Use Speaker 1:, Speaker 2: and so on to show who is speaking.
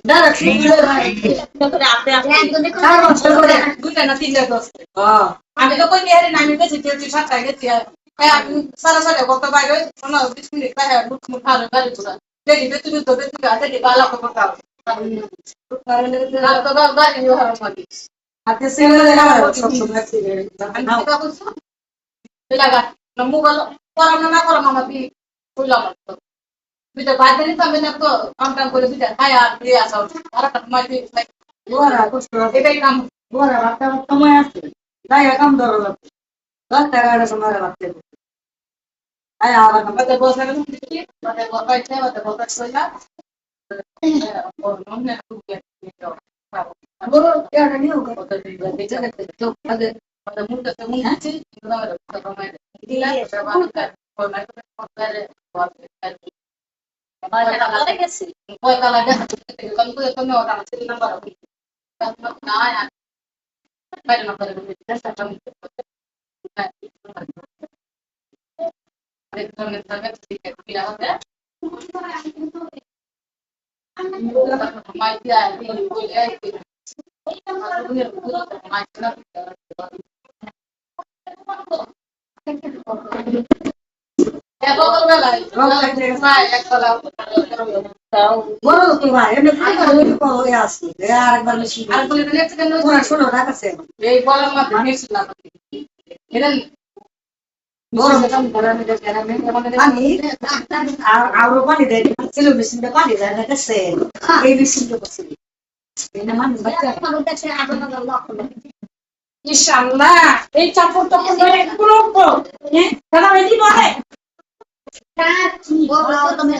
Speaker 1: দাদা ঠিক আছে আপনি দুইটা না তিনটা দশ আমি তো কই নিয়ে আমি গেছি তুই সাতটায় গেছি সারা সাড়ে কত বাইরে 15-20 মিনিট বাইরে মুখ ভালো গাড়ি চলা দেখি তুমি তো তুমি হাতে দি বালা কত কাও তো গাড়ি হারা মারি হাতে সিঙ্গেল না সব সময় আমি তো বলছো লাগা নমু গেল পরাম না করাম আমাকে কইলাম তো বিটা বাইরে নিতাম না তো কাম করে বিটা খায় আর দিয়ে আসা আর একটা মাইতে গোরা কষ্ট এটাই কাম গোরা রাস্তা সময় আছে তাই কাম ধরো লাগবে 10 টাকা সময় লাগবে আয় আবার আমাদের বসে গেল মানে বসাইতে আমাদের বসাই কইলা নমনে টুকে বড় কেডা নিও কত দিবা বেচা তো আগে মানে মুন্ডা তো মুন্ডা আছে আমরা সময় দিলা সবাইকে ফরমাই করে পয়সা লাগে গেছে পয়সা লাগে কম করে কম ওটা আছে নাম্বার আছে না বাইরে না করে দিতে সাথে একজনের থাকে ঠিক কিরা হবে মাইতি আই বলে আই বড় তো ভাই এমনি করে আসি আরেকবার বেশি আর বলে দিলে কেন ওরা 16 টাকা আছে এই বলার মধ্যে মিক্স না এটা গরম কাম করে আমি দেখেন আমি আর পানি দেই ছিল মেশিনটা পানি দেয় না কাছে এই মেশিনটা বসে এনে মান বাচ্চা আমার কাছে আগুন লক্ষ্য ইনশাআল্লাহ এই চাপড় তো করে পুরো হ্যাঁ দাদা এই বলে কা কি বলো তুমি